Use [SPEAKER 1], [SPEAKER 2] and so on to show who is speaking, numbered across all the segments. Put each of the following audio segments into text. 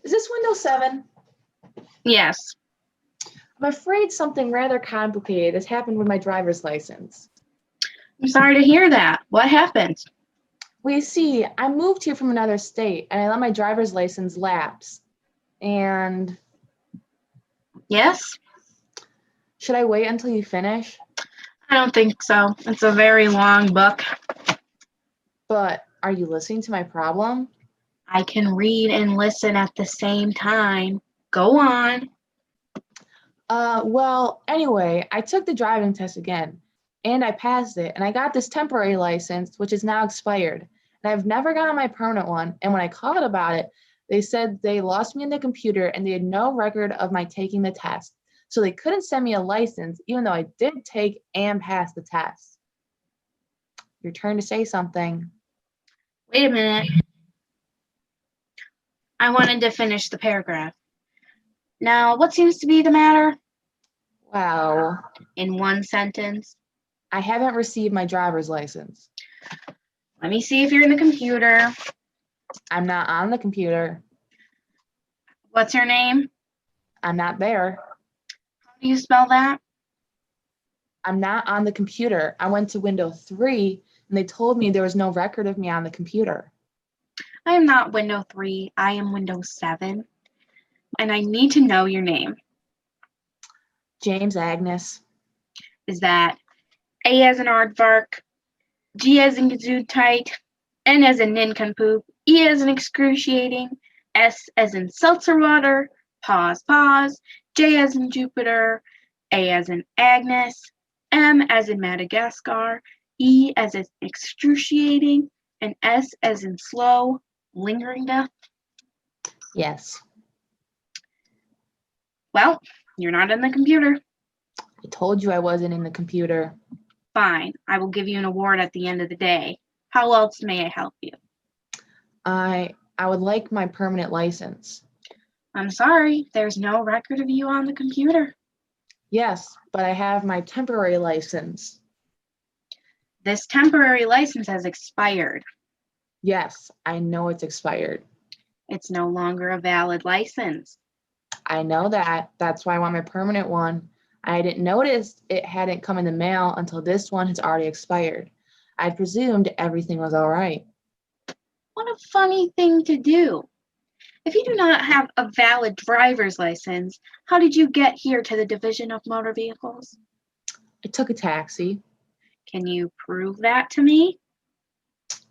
[SPEAKER 1] Is this Windows 7?
[SPEAKER 2] Yes.
[SPEAKER 1] I'm afraid something rather complicated has happened with my driver's license.
[SPEAKER 2] I'm sorry to hear that. What happened?
[SPEAKER 1] Well, you see, I moved here from another state and I let my driver's license lapse. And
[SPEAKER 2] Yes?
[SPEAKER 1] should I wait until you finish?
[SPEAKER 2] I don't think so. It's a very long book.
[SPEAKER 1] But are you listening to my problem?
[SPEAKER 2] I can read and listen at the same time. Go on.
[SPEAKER 1] Well, anyway, I took the driving test again and I passed it and I got this temporary license, which is now expired. And I've never gotten my permanent one. And when I called about it, they said they lost me in the computer and they had no record of my taking the test. So they couldn't send me a license, even though I did take and pass the test. Your turn to say something.
[SPEAKER 2] Wait a minute. I wanted to finish the paragraph. Now, what seems to be the matter?
[SPEAKER 1] Well,
[SPEAKER 2] In one sentence.
[SPEAKER 1] I haven't received my driver's license.
[SPEAKER 2] Let me see if you're in the computer.
[SPEAKER 1] I'm not on the computer.
[SPEAKER 2] What's your name?
[SPEAKER 1] I'm not there.
[SPEAKER 2] How do you spell that?
[SPEAKER 1] I'm not on the computer. I went to Windows 3 and they told me there was no record of me on the computer.
[SPEAKER 2] I am not Windows 3. I am Windows 7. And I need to know your name.
[SPEAKER 1] James Agnes.
[SPEAKER 2] Is that A as in aardvark, G as in gesundheit, N as in nincompoop, E as in excruciating, S as in seltzer water, pause, J as in Jupiter, A as in Agnes, M as in Madagascar, E as in excruciating, and S as in slow, lingering death?
[SPEAKER 1] Yes.
[SPEAKER 2] Well, you're not in the computer.
[SPEAKER 1] I told you I wasn't in the computer.
[SPEAKER 2] Fine, I will give you an award at the end of the day. How else may I help you?
[SPEAKER 1] I would like my permanent license.
[SPEAKER 2] I'm sorry, there's no record of you on the computer.
[SPEAKER 1] Yes, but I have my temporary license.
[SPEAKER 2] This temporary license has expired.
[SPEAKER 1] Yes, I know it's expired.
[SPEAKER 2] It's no longer a valid license.
[SPEAKER 1] I know that. That's why I want my permanent one. I didn't notice it hadn't come in the mail until this one has already expired. I presumed everything was all right.
[SPEAKER 2] What a funny thing to do. If you do not have a valid driver's license, how did you get here to the Division of Motor Vehicles?
[SPEAKER 1] I took a taxi.
[SPEAKER 2] Can you prove that to me?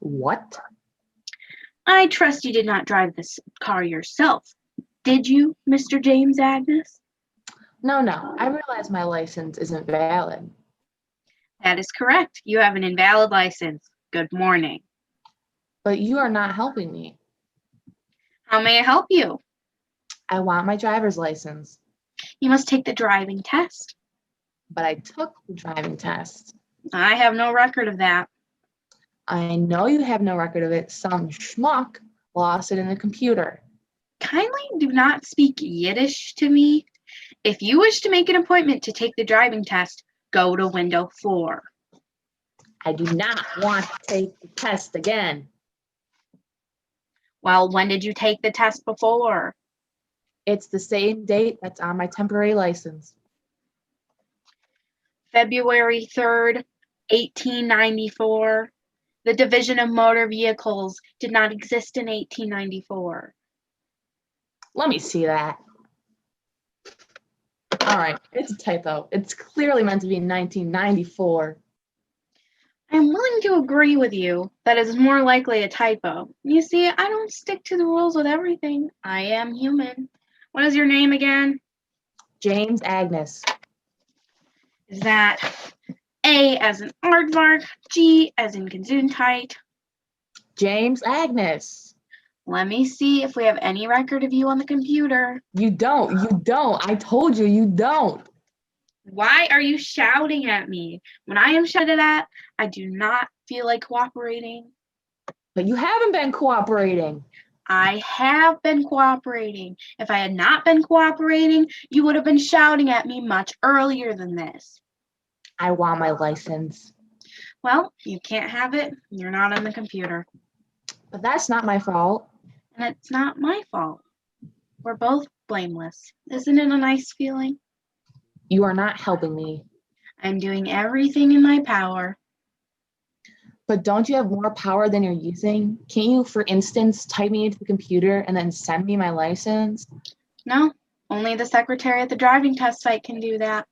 [SPEAKER 1] What?
[SPEAKER 2] I trust you did not drive this car yourself. Did you, Mr. James Agnes?
[SPEAKER 1] No. I realize my license isn't valid.
[SPEAKER 2] That is correct. You have an invalid license. Good morning.
[SPEAKER 1] But you are not helping me.
[SPEAKER 2] How may I help you?
[SPEAKER 1] I want my driver's license.
[SPEAKER 2] You must take the driving test.
[SPEAKER 1] But I took the driving test.
[SPEAKER 2] I have no record of that.
[SPEAKER 1] I know you have no record of it. Some schmuck lost it in the computer.
[SPEAKER 2] Kindly do not speak Yiddish to me. If you wish to make an appointment to take the driving test, go to window 4.
[SPEAKER 1] I do not want to take the test again.
[SPEAKER 2] Well, when did you take the test before?
[SPEAKER 1] It's the same date that's on my temporary license.
[SPEAKER 2] February 3rd, 1894. The Division of Motor Vehicles did not exist in 1894.
[SPEAKER 1] Let me see that. All right, it's a typo. It's clearly meant to be 1994.
[SPEAKER 2] I'm willing to agree with you that it's more likely a typo. You see, I don't stick to the rules with everything. I am human. What is your name again?
[SPEAKER 1] James Agnes.
[SPEAKER 2] Is that A as in aardvark, G as in gesundheit?
[SPEAKER 1] James Agnes.
[SPEAKER 2] Let me see if we have any record of you on the computer.
[SPEAKER 1] You don't. I told you, you don't.
[SPEAKER 2] Why are you shouting at me? When I am shouted at, I do not feel like cooperating.
[SPEAKER 1] But you haven't been cooperating.
[SPEAKER 2] I have been cooperating. If I had not been cooperating, you would have been shouting at me much earlier than this.
[SPEAKER 1] I want my license.
[SPEAKER 2] Well, you can't have it. You're not on the computer.
[SPEAKER 1] But that's not my fault.
[SPEAKER 2] And it's not my fault. We're both blameless. Isn't it a nice feeling?
[SPEAKER 1] You are not helping me.
[SPEAKER 2] I'm doing everything in my power.
[SPEAKER 1] But don't you have more power than you're using? Can't you, for instance, type me into the computer and then send me my license?
[SPEAKER 2] No, only the secretary at the driving test site can do that.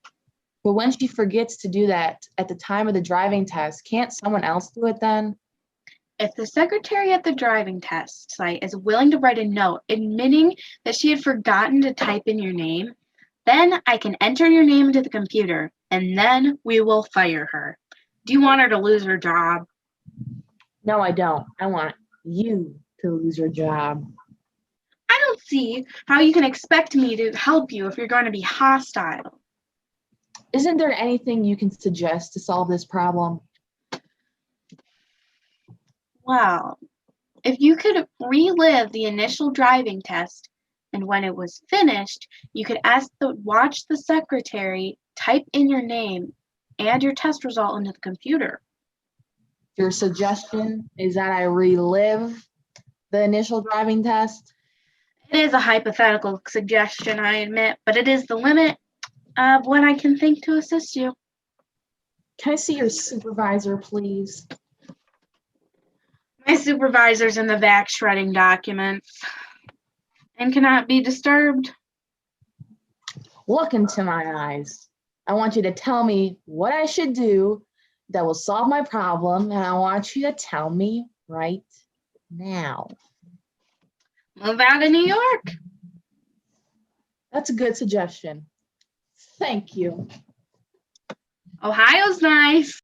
[SPEAKER 1] But when she forgets to do that at the time of the driving test, can't someone else do it then?
[SPEAKER 2] If the secretary at the driving test site is willing to write a note admitting that she had forgotten to type in your name, then I can enter your name into the computer, and then we will fire her. Do you want her to lose her job?
[SPEAKER 1] No, I don't. I want you to lose your job.
[SPEAKER 2] I don't see how you can expect me to help you if you're going to be hostile.
[SPEAKER 1] Isn't there anything you can suggest to solve this problem?
[SPEAKER 2] Well, if you could relive the initial driving test, and when it was finished, you could watch the secretary type in your name and your test result into the computer.
[SPEAKER 1] Your suggestion is that I relive the initial driving test?
[SPEAKER 2] It is a hypothetical suggestion, I admit, but it is the limit of what I can think to assist you.
[SPEAKER 1] Can I see your supervisor, please?
[SPEAKER 2] My supervisor's in the back shredding documents and cannot be disturbed.
[SPEAKER 1] Look into my eyes. I want you to tell me what I should do that will solve my problem, and I want you to tell me right now.
[SPEAKER 2] Move out of New York.
[SPEAKER 1] That's a good suggestion. Thank you.
[SPEAKER 2] Ohio's nice.